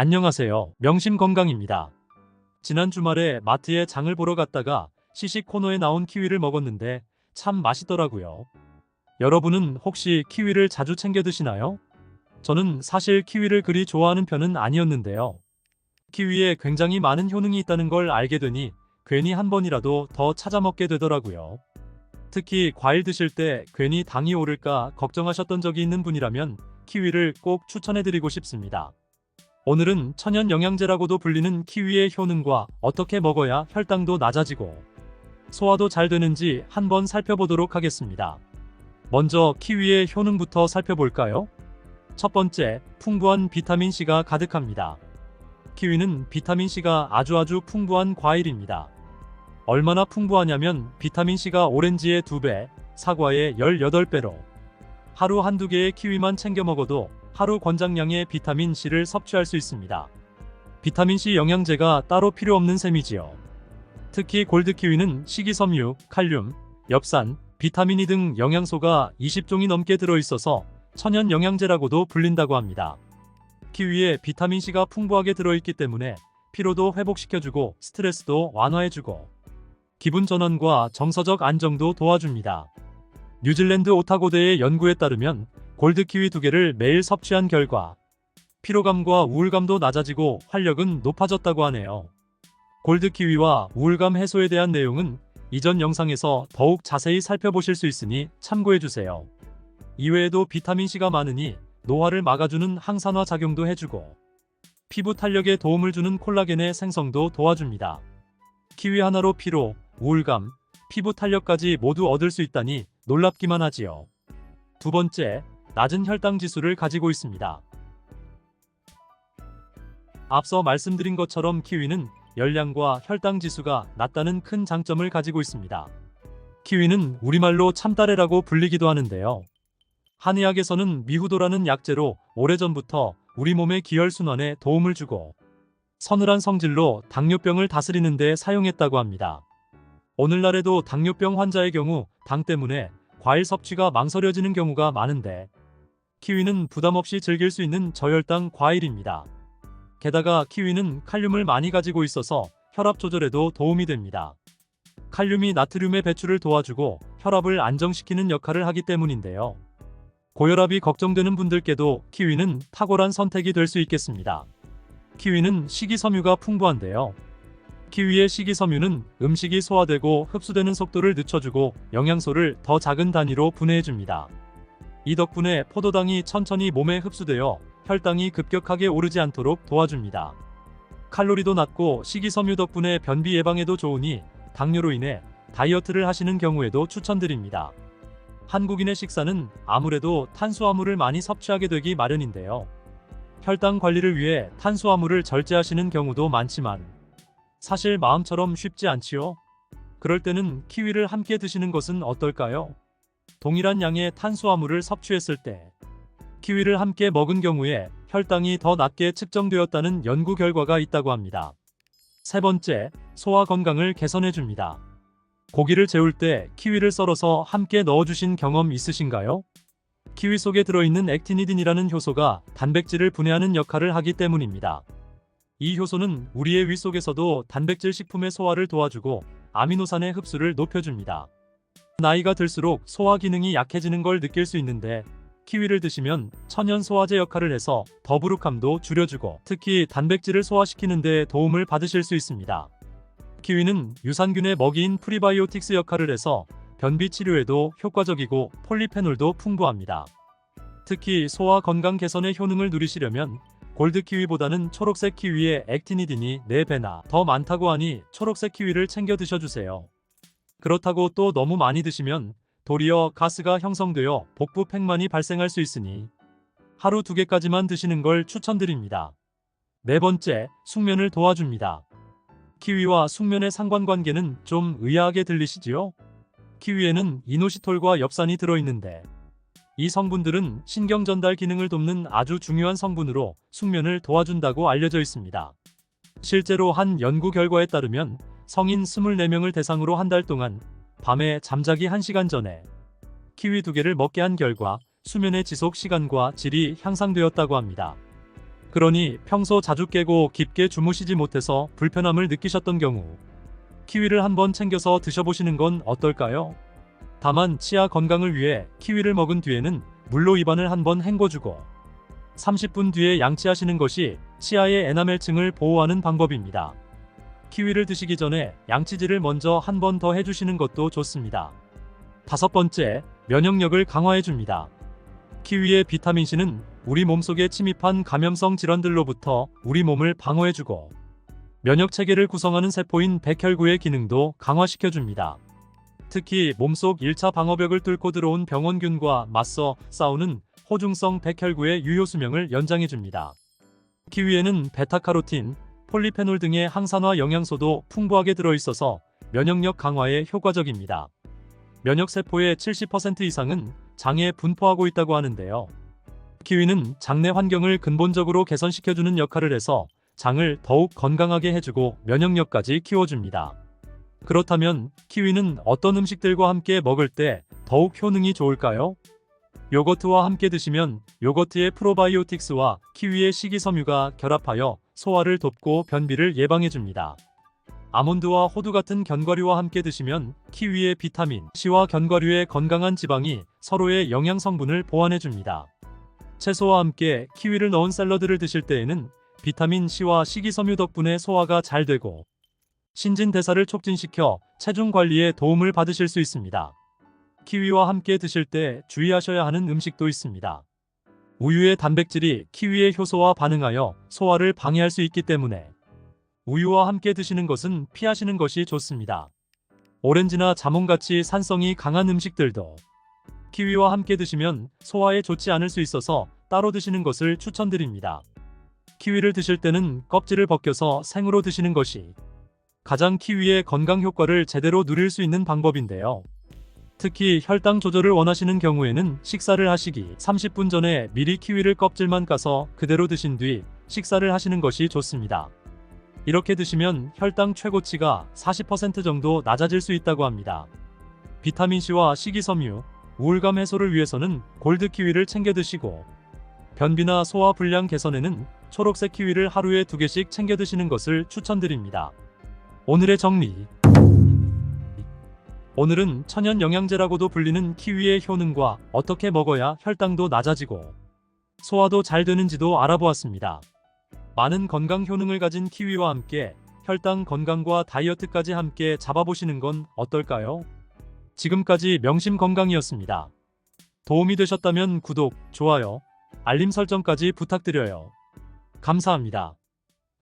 안녕하세요. 명심건강입니다. 지난 주말에 마트에 장을 보러 갔다가 시식 코너에 나온 키위를 먹었는데 참 맛있더라고요. 여러분은 혹시 키위를 자주 챙겨 드시나요? 저는 사실 키위를 그리 좋아하는 편은 아니었는데요. 키위에 굉장히 많은 효능이 있다는 걸 알게 되니 괜히 한 번이라도 더 찾아 먹게 되더라고요. 특히 과일 드실 때 괜히 당이 오를까 걱정하셨던 적이 있는 분이라면 키위를 꼭 추천해 드리고 싶습니다. 오늘은 천연 영양제라고도 불리는 키위의 효능과 어떻게 먹어야 혈당도 낮아지고 소화도 잘 되는지 한번 살펴보도록 하겠습니다. 먼저 키위의 효능부터 살펴볼까요? 첫 번째, 풍부한 비타민C가 가득합니다. 키위는 비타민C가 아주 풍부한 과일입니다. 얼마나 풍부하냐면 비타민C가 오렌지의 2배, 사과의 18배로 하루 한두 개의 키위만 챙겨 먹어도 하루 권장량의 비타민C를 섭취할 수 있습니다. 비타민C 영양제가 따로 필요 없는 셈이지요. 특히 골드키위는 식이섬유, 칼륨, 엽산, 비타민 E 등 영양소가 20종이 넘게 들어있어서 천연 영양제라고도 불린다고 합니다. 키위에 비타민C가 풍부하게 들어있기 때문에 피로도 회복시켜주고 스트레스도 완화해주고 기분 전환과 정서적 안정도 도와줍니다. 뉴질랜드 오타고대의 연구에 따르면 골드키위 2개를 매일 섭취한 결과 피로감과 우울감도 낮아지고 활력은 높아졌다고 하네요. 골드키위와 우울감 해소에 대한 내용은 이전 영상에서 더욱 자세히 살펴보실 수 있으니 참고해주세요. 이외에도 비타민C가 많으니 노화를 막아주는 항산화 작용도 해주고 피부 탄력에 도움을 주는 콜라겐의 생성도 도와줍니다. 키위 하나로 피로, 우울감, 피부 탄력까지 모두 얻을 수 있다니 놀랍기만 하지요. 두 번째, 낮은 혈당 지수를 가지고 있습니다. 앞서 말씀드린 것처럼 키위는 열량과 혈당 지수가 낮다는 큰 장점을 가지고 있습니다. 키위는 우리말로 참다래라고 불리기도 하는데요. 한의학에서는 미후도라는 약재로 오래전부터 우리 몸의 기혈순환에 도움을 주고 서늘한 성질로 당뇨병을 다스리는 데 사용했다고 합니다. 오늘날에도 당뇨병 환자의 경우 당 때문에 과일 섭취가 망설여지는 경우가 많은데 키위는 부담없이 즐길 수 있는 저혈당 과일입니다. 게다가 키위는 칼륨을 많이 가지고 있어서 혈압 조절에도 도움이 됩니다. 칼륨이 나트륨의 배출을 도와주고 혈압을 안정시키는 역할을 하기 때문인데요. 고혈압이 걱정되는 분들께도 키위는 탁월한 선택이 될 수 있겠습니다. 키위는 식이섬유가 풍부한데요. 키위의 식이섬유는 음식이 소화되고 흡수되는 속도를 늦춰주고 영양소를 더 작은 단위로 분해해줍니다. 이 덕분에 포도당이 천천히 몸에 흡수되어 혈당이 급격하게 오르지 않도록 도와줍니다. 칼로리도 낮고 식이섬유 덕분에 변비 예방에도 좋으니 당뇨로 인해 다이어트를 하시는 경우에도 추천드립니다. 한국인의 식사는 아무래도 탄수화물을 많이 섭취하게 되기 마련인데요. 혈당 관리를 위해 탄수화물을 절제하시는 경우도 많지만 사실 마음처럼 쉽지 않지요? 그럴 때는 키위를 함께 드시는 것은 어떨까요? 동일한 양의 탄수화물을 섭취했을 때 키위를 함께 먹은 경우에 혈당이 더 낮게 측정되었다는 연구 결과가 있다고 합니다. 세 번째, 소화 건강을 개선해줍니다. 고기를 재울 때 키위를 썰어서 함께 넣어주신 경험 있으신가요? 키위 속에 들어있는 액티니딘이라는 효소가 단백질을 분해하는 역할을 하기 때문입니다. 이 효소는 우리의 위 속에서도 단백질 식품의 소화를 도와주고 아미노산의 흡수를 높여줍니다. 나이가 들수록 소화 기능이 약해지는 걸 느낄 수 있는데 키위를 드시면 천연 소화제 역할을 해서 더부룩함도 줄여주고 특히 단백질을 소화시키는 데 도움을 받으실 수 있습니다. 키위는 유산균의 먹이인 프리바이오틱스 역할을 해서 변비 치료에도 효과적이고 폴리페놀도 풍부합니다. 특히 소화 건강 개선의 효능을 누리시려면 골드키위보다는 초록색 키위의 액티니딘이 4배나 더 많다고 하니 초록색 키위를 챙겨 드셔주세요. 그렇다고 또 너무 많이 드시면 도리어 가스가 형성되어 복부 팽만이 발생할 수 있으니 하루 2개까지만 드시는 걸 추천드립니다. 네 번째, 숙면을 도와줍니다. 키위와 숙면의 상관관계는 좀 의아하게 들리시지요? 키위에는 이노시톨과 엽산이 들어있는데 이 성분들은 신경 전달 기능을 돕는 아주 중요한 성분으로 숙면을 도와준다고 알려져 있습니다. 실제로 한 연구 결과에 따르면 성인 24명을 대상으로 한 달 동안 밤에 잠자기 1시간 전에 키위 2개를 먹게 한 결과 수면의 지속 시간과 질이 향상되었다고 합니다. 그러니 평소 자주 깨고 깊게 주무시지 못해서 불편함을 느끼셨던 경우 키위를 한번 챙겨서 드셔보시는 건 어떨까요? 다만 치아 건강을 위해 키위를 먹은 뒤에는 물로 입안을 한번 헹궈주고 30분 뒤에 양치하시는 것이 치아의 에나멜층을 보호하는 방법입니다. 키위를 드시기 전에 양치질을 먼저 한 번 더 해주시는 것도 좋습니다. 5번째, 면역력을 강화해줍니다. 키위의 비타민C는 우리 몸속에 침입한 감염성 질환들로부터 우리 몸을 방어해주고 면역체계를 구성하는 세포인 백혈구의 기능도 강화시켜줍니다. 특히 몸속 1차 방어벽을 뚫고 들어온 병원균과 맞서 싸우는 호중성 백혈구의 유효 수명을 연장해줍니다. 키위에는 베타카로틴, 폴리페놀 등의 항산화 영양소도 풍부하게 들어있어서 면역력 강화에 효과적입니다. 면역세포의 70% 이상은 장에 분포하고 있다고 하는데요. 키위는 장내 환경을 근본적으로 개선시켜주는 역할을 해서 장을 더욱 건강하게 해주고 면역력까지 키워줍니다. 그렇다면 키위는 어떤 음식들과 함께 먹을 때 더욱 효능이 좋을까요? 요거트와 함께 드시면 요거트의 프로바이오틱스와 키위의 식이섬유가 결합하여 소화를 돕고 변비를 예방해줍니다. 아몬드와 호두 같은 견과류와 함께 드시면 키위의 비타민 C와 견과류의 건강한 지방이 서로의 영양 성분을 보완해줍니다. 채소와 함께 키위를 넣은 샐러드를 드실 때에는 비타민 C와 식이섬유 덕분에 소화가 잘 되고 신진대사를 촉진시켜 체중 관리에 도움을 받으실 수 있습니다. 키위와 함께 드실 때 주의하셔야 하는 음식도 있습니다. 우유의 단백질이 키위의 효소와 반응하여 소화를 방해할 수 있기 때문에 우유와 함께 드시는 것은 피하시는 것이 좋습니다. 오렌지나 자몽같이 산성이 강한 음식들도 키위와 함께 드시면 소화에 좋지 않을 수 있어서 따로 드시는 것을 추천드립니다. 키위를 드실 때는 껍질을 벗겨서 생으로 드시는 것이 가장 키위의 건강 효과를 제대로 누릴 수 있는 방법인데요. 특히 혈당 조절을 원하시는 경우에는 식사를 하시기 30분 전에 미리 키위를 껍질만 까서 그대로 드신 뒤 식사를 하시는 것이 좋습니다. 이렇게 드시면 혈당 최고치가 40% 정도 낮아질 수 있다고 합니다. 비타민C와 식이섬유, 우울감 해소를 위해서는 골드 키위를 챙겨 드시고 변비나 소화 불량 개선에는 초록색 키위를 하루에 2개씩 챙겨 드시는 것을 추천드립니다. 오늘의 정리. 오늘은 천연 영양제라고도 불리는 키위의 효능과 어떻게 먹어야 혈당도 낮아지고 소화도 잘 되는지도 알아보았습니다. 많은 건강 효능을 가진 키위와 함께 혈당 건강과 다이어트까지 함께 잡아보시는 건 어떨까요? 지금까지 명심건강이었습니다. 도움이 되셨다면 구독, 좋아요, 알림 설정까지 부탁드려요. 감사합니다.